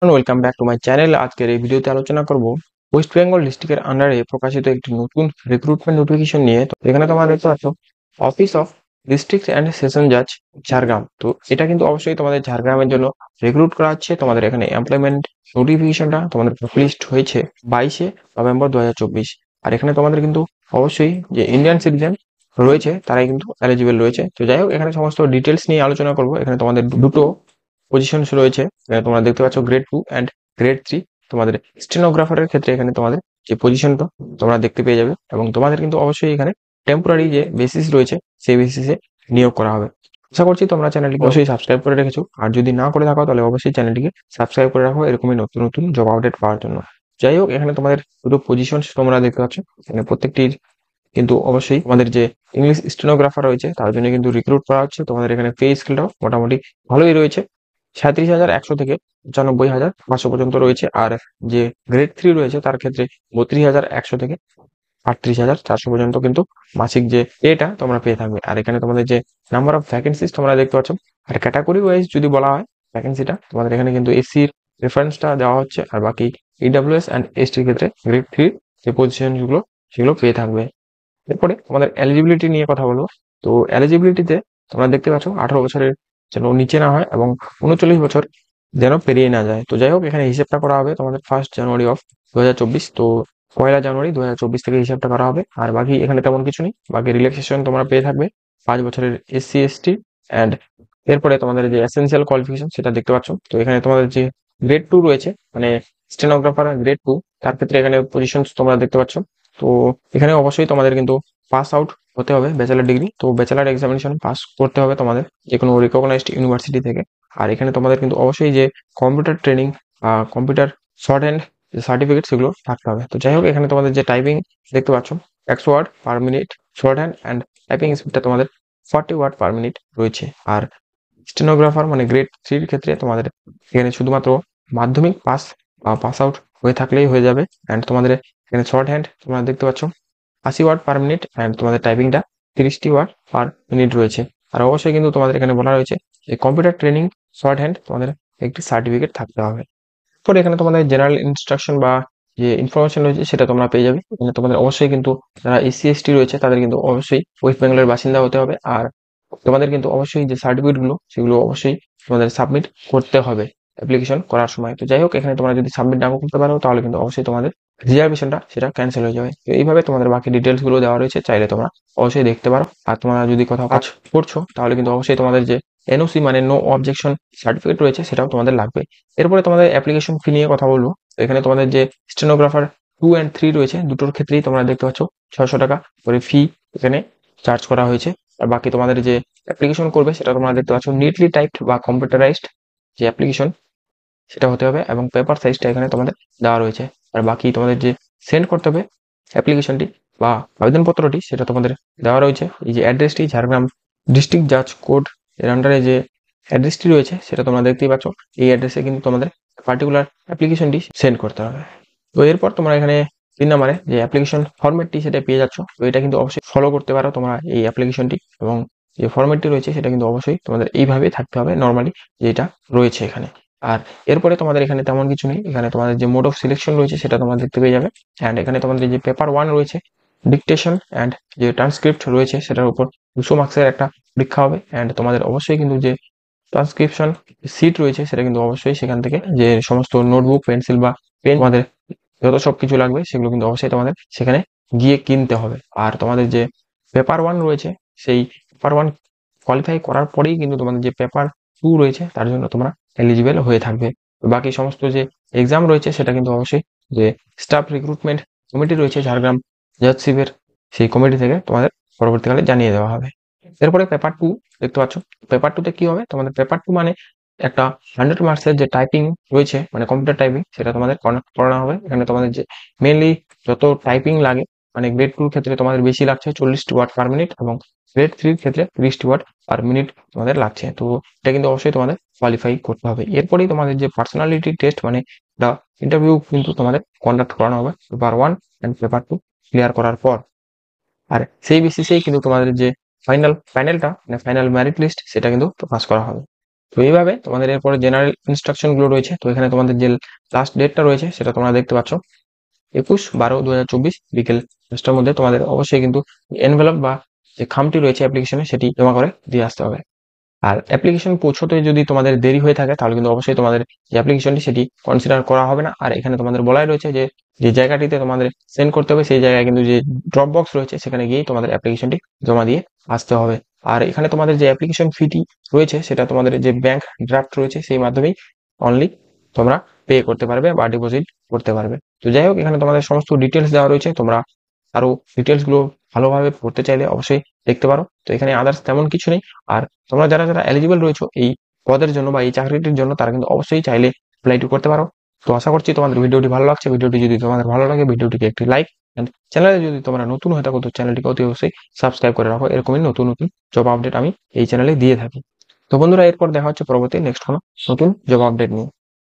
Welcome back to my channel. আজকের এই ভিডিওতে আলোচনা করব ওয়েস্ট বেঙ্গল ডিস্ট্রিক্টের আন্ডারে প্রকাশিত একটি নতুন রিক্রুটমেন্ট নোটিফিকেশন নিয়ে। তো এখানে তোমরা দেখতে পাচ্ছ office of district and session জাজ ঝাড়গ্রাম। তো এটা কিন্তু অবশ্যই তোমাদের ঝাড়গ্রামের জন্য রিক্রুট করা হচ্ছে। তোমাদের এখানে এমপ্লয়মেন্ট নোটিফিকেশনটা তোমাদের পাবলিশড হয়েছে 22শে নভেম্বর 2024। আর এখানে তোমাদের কিন্তু অবশ্যই যে ইন্ডিয়ান সিটিজেন রয়েছে তারাই কিন্তু এলিজিবল রয়েছে। তো যাই হোক, এখানে সমস্ত ডিটেলস নিয়ে আলোচনা করব। এখানে তোমাদের দুটো পজিশনস রয়েছে। এখানে তোমরা দেখতে পাচ্ছ গ্রেড 2 অ্যান্ড গ্রেড 3। তোমাদের স্টেনোগ্রাফারের ক্ষেত্রে এখানে তোমাদের যে পজিশনটা তোমরা দেখতে পেয়ে যাবে, এবং তোমাদের কিন্তু অবশ্যই এখানে টেম্পোরারি যে বেসিস রয়েছে সেই বেসিসে নিয়োগ করা হবে। আশা করছি তোমরা চ্যানেলটিকে অবশ্যই সাবস্ক্রাইব করে রেখেছো, আর যদি না করে থাকো তাহলে অবশ্যই চ্যানেলটিকে সাবস্ক্রাইব করে রাখো এরকমই নতুন নতুন জব আপডেট পাওয়ার জন্য। যাই হোক, এখানে তোমাদের দুটো পজিশন তোমরা দেখতে পাচ্ছ। এখানে প্রত্যেকটির কিন্তু অবশ্যই আমাদের যে ইংলিশ স্টেনোগ্রাফার রয়েছে তার জন্য কিন্তু রিক্রুট করা হচ্ছে। তোমাদের এখানে পে স্কেলটাও মোটামুটি ভালোই রয়েছে, 37,100 থেকে 95,500 পর্যন্ত রয়েছে। আর যে গ্রেড 3 রয়েছে তার ক্ষেত্রে 32,100 থেকে 38,400 পর্যন্ত কিন্তু মাসিক যে এটা তোমরা পেয়ে থাকবে। আর এখানে তোমাদের যে নাম্বার অফ ভ্যাকেন্সিস তোমরা দেখতে পাচ্ছ। আর ক্যাটাগরি ওয়াইজ যদি বলা হয় ভ্যাকেন্সিটা তোমাদের এখানে কিন্তু এসসির রেফারেন্সটা দেওয়া হচ্ছে, আর বাকি ইডব্লিউএস অ্যান্ড এসটির ক্ষেত্রে গ্রেড 3 যে পজিশনগুলো সেগুলো পেয়ে থাকবে। এরপরে আমাদের এলিজিবিলিটি নিয়ে কথা বলবো। তো এলিজিবিলিটিতে তোমরা দেখতে পাচ্ছ 18 বছরের যেন নিচে না হয় এবং 39 বছর যেন পেরিয়ে না যায়। তো যাই হোক, এখানে হিসেবটা করা হবে তোমাদের 1 জানুয়ারি অফ 2024। তো 1 জানুয়ারি 2024 থেকে হিসাবটা করা হবে। আর বাকি এখানে তেমন কিছু নেই, বাকি রিল্যাক্সেশন তোমরা পেয়ে থাকবে 5 বছরের এসসি এসটি। অ্যান্ড এরপরে তোমাদের যে এসেনশিয়াল কোয়ালিফিকেশন সেটা দেখতে পাচ্ছ। তো এখানে তোমাদের যে গ্রেড 2 রয়েছে, মানে স্টেনোগ্রাফার গ্রেড 2, তার ক্ষেত্রে এখানে পজিশন তোমরা দেখতে পাচ্ছ। তো এখানে অবশ্যই তোমাদের কিন্তু পাস আউট হতে হবে ব্যাচেলার ডিগ্রি। তো ব্যাচেলার এক্সামিনেশন পাস করতে হবে তোমাদের যে কোনো রিকগনাইজড ইউনিভার্সিটি থেকে। আর এখানে তোমাদের কিন্তু অবশ্যই যে computer training, computer short hand certificate সেগুলো থাকতে হবে। তো যাই হোক, এখানে তোমাদের যে টাইপিং দেখতে পাচ্ছ 100 word per minute short hand, and typing স্পিডটা তোমাদের 40 ওয়ার্ড পার মিনিট রয়েছে। আর স্টেনোগ্রাফার মানে গ্রেড 3 এর ক্ষেত্রে তোমাদের এখানে শুধুমাত্র মাধ্যমিক পাস বা পাস আউট হয়ে থাকলেই হয়ে যাবে। অ্যান্ড তোমাদের এখানে শর্ট হ্যান্ড তোমরা দেখতে পাচ্ছ 80 ওয়ার্ড পার মিনিট, অ্যান্ড তোমাদের টাইপিংটা 30 ওয়ার্ড পার মিনিট রয়েছে। আর অবশ্যই কিন্তু তোমাদের এখানে বলা রয়েছে যে কম্পিউটার ট্রেনিং শর্ট হ্যান্ড তোমাদের একটি সার্টিফিকেট থাকতে হবে। পরে এখানে তোমাদের জেনারেল ইনস্ট্রাকশন বা যে ইনফরমেশন রয়েছে সেটা তোমরা পেয়ে যাবে। এখানে তোমাদের অবশ্যই কিন্তু যারা এসসি এসটি রয়েছে তাদের কিন্তু অবশ্যই ওয়েস্ট বেঙ্গলের বাসিন্দা হতে হবে। আর তোমাদের কিন্তু অবশ্যই যে সার্টিফিকেট গুলো সেগুলো অবশ্যই তোমাদের সাবমিট করতে হবে অ্যাপ্লিকেশন করার সময়। তো যাই হোক, এখানে তোমরা যদি সাবমিট না করতে পারো তাহলে কিন্তু অবশ্যই তোমাদের রিজার্ভেশনটা সেটা ক্যান্সেল হয়ে যাবে। তো এইভাবে তোমাদের বাকি ডিটেলস গুলো দেওয়া রয়েছে, চাইলে তোমরা অবশ্যই দেখতে পারো। আর তোমরা যদি কোথাও কাজ করছো তাহলে কিন্তু অবশ্যই তোমাদের যে এনওসি মানে নো অবজেকশন সার্টিফিকেট রয়েছে সেটাও তোমাদের লাগবে। এরপরে তোমাদের অ্যাপ্লিকেশন ফি নিয়ে কথা বলবো। তো এখানে তোমাদের যে স্টেনোগ্রাফার 2 অ্যান্ড 3 রয়েছে দুটোর ক্ষেত্রেই তোমরা দেখতে পাচ্ছ 600 টাকা করে ফি এখানে চার্জ করা হয়েছে। আর বাকি তোমাদের যে অ্যাপ্লিকেশন করবে সেটা তোমরা দেখতে পাচ্ছ নিটলি টাইপড বা কম্পিউটারাইজড যে অ্যাপ্লিকেশন সেটা হতে হবে, এবং পেপার সাইজটা এখানে তোমাদের দেওয়া রয়েছে। আর বাকি তোমাদের যে সেন্ড করতে হবে অ্যাপ্লিকেশনটি বা আবেদনপত্রটি সেটা তোমাদের দেওয়া রয়েছে। এই যে অ্যাড্রেসটি ঝাড়গ্রাম ডিস্ট্রিক্ট জাজ কোর্ট এর আন্ডারে যে অ্যাড্রেসটি রয়েছে সেটা তোমরা দেখতেই পাচ্ছ। এই অ্যাড্রেসে কিন্তু তোমাদের পার্টিকুলার অ্যাপ্লিকেশনটি সেন্ড করতে হবে। তো এরপর তোমরা এখানে 3 নম্বরে যে অ্যাপ্লিকেশন ফরম্যাটটি সেটা পেয়ে যাচ্ছ। তো এটা কিন্তু অবশ্যই ফলো করতে পারো তোমরা এই অ্যাপ্লিকেশনটি, এবং যে ফরম্যাটটি রয়েছে সেটা কিন্তু অবশ্যই তোমাদের এইভাবেই থাকতে হবে নর্মালি যেটা রয়েছে এখানে। আর এরপরে তোমাদের এখানে তেমন কিছু নেই। এখানে তোমাদের যে মোড অফ সিলেকশন রয়েছে সেটা তোমরা দেখতে পেয়ে যাবে। অ্যান্ড এখানে তোমাদের যে পেপার 1 রয়েছে ডিকটেশন অ্যান্ড যে ট্রান্সক্রিপ্ট রয়েছে সেটার উপর 200 মার্কসের একটা পরীক্ষা হবে। অ্যান্ড তোমাদের অবশ্যই কিন্তু যে ট্রান্সক্রিপশন সিট রয়েছে সেটা কিন্তু অবশ্যই সেখান থেকে যে সমস্ত নোটবুক পেন্সিল বা পেন তোমাদের যত সবকিছু লাগবে সেগুলো কিন্তু অবশ্যই তোমাদের সেখানে গিয়ে কিনতে হবে। আর তোমাদের যে পেপার 1 রয়েছে সেই পেপার 1 কোয়ালিফাই করার পরেই কিন্তু তোমাদের যে পেপার 2 রয়েছে তার জন্য তোমরা এলিজিবল হয়ে থাকবে। বাকি সমস্ত যে এক্সাম রয়েছে সেটা কিন্তু অবশ্যই যে স্টাফ রিক্রুটমেন্ট কমিটি রয়েছে ঝাড়গ্রাম জাজশিপের, সেই কমিটি থেকে তোমাদের পরবর্তীকালে জানিয়ে দেওয়া হবে। এরপরে পেপার 2 দেখতে পাচ্ছ। পেপার 2 তে কি হবে, তোমাদের পেপার 2 মানে একটা 100 মার্কসের যে টাইপিং রয়েছে মানে কম্পিউটার টাইপিং সেটা তোমাদের কন্ডাক্ট করানো হবে। এখানে তোমাদের যে মেনলি যত টাইপিং লাগে, মানে গ্রেড 2 এর ক্ষেত্রে তোমাদের বেশি লাগছে 40 ওয়ার্ড পার মিনিট, এবং গ্রেড 3 এর ক্ষেত্রে 30 ওয়ার্ড পার মিনিট তোমাদের লাগছে। তো এটা কিন্তু অবশ্যই তোমাদের কোয়ালিফাই করতে হবে। এরপরেই তোমাদের যে পার্সোনালিটি টেস্ট মানে দা ইন্টারভিউ কিন্তু তোমাদের কন্ডাক্ট করানো হবে পেপার 1 অ্যান্ড পেপার 2 ক্লিয়ার করার পর। আর সেই বেসিসেই কিন্তু তোমাদের যে ফাইনাল প্যানেলটা মানে ফাইনাল মেরিট লিস্ট সেটা কিন্তু প্রকাশ করা হবে। তো এইভাবে তোমাদের এরপরে জেনারেল ইনস্ট্রাকশন গুলো রয়েছে। তো এখানে তোমাদের যে লাস্ট ডেটটা রয়েছে সেটা তোমরা দেখতে পাচ্ছ 21/12/2024 বিকেল 5টার মধ্যে তোমাদের অবশ্যই কিন্তু এনভেলপ বা যে খামটি রয়েছে অ্যাপ্লিকেশনে সেটি জমা করে দিয়ে আসতে হবে। আর অ্যাপ্লিকেশন পৌঁছতে যদি তোমাদের দেরি হয়ে থাকে তাহলে কিন্তু অবশ্যই তোমাদের যে অ্যাপ্লিকেশনটি সেটি কনসিডার করা হবে না। আর এখানে তোমাদের বলাই রয়েছে যে যে জায়গাটিতে তোমাদের সেন্ড করতে হবে সেই জায়গায় কিন্তু যে ড্রপ বক্স রয়েছে সেখানে গিয়েই তোমাদের অ্যাপ্লিকেশনটি জমা দিয়ে আসতে হবে। আর এখানে তোমাদের যে অ্যাপ্লিকেশন ফিটি রয়েছে সেটা তোমাদের যে ব্যাংক ড্রাফট রয়েছে সেই মাধ্যমেই অনলি তোমরা পে করতে পারবে বা ডিপোজিট করতে পারবে। তো যাই হোক, এখানে তোমাদের সমস্ত ডিটেলস দেওয়া রয়েছে। তোমরা আরো ডিটেলস গুলো ভালোভাবে পড়তে চাইলে অবশ্যই দেখতে পারো। তো এখানে আদার্স তেমন কিছু নেই। আর তোমরা যারা যারা এলিজিবল রয়েছে এই পদের জন্য বা এই চাকরিটির জন্য তারা কিন্তু অবশ্যই চাইলে অ্যাপ্লাই করতে পারো। তো আশা করছি তোমাদের ভিডিওটি ভালো লাগছে। ভিডিওটি যদি তোমাদের ভালো লাগে ভিডিওটিকে একটি লাইক, এন্ড চ্যানেলে যদি তোমরা নতুন হয়ে থাকো তো চ্যানেলটিকে অতি অবশ্যই সাবস্ক্রাইব করে রাখো। এরকমই নতুন নতুন জব আপডেট আমি এই চ্যানেলে দিয়ে থাকি। তো বন্ধুরা, এরপর দেখা হচ্ছে পরবর্তী নেক্সট কোনো নতুন জব আপডেট নিয়ে।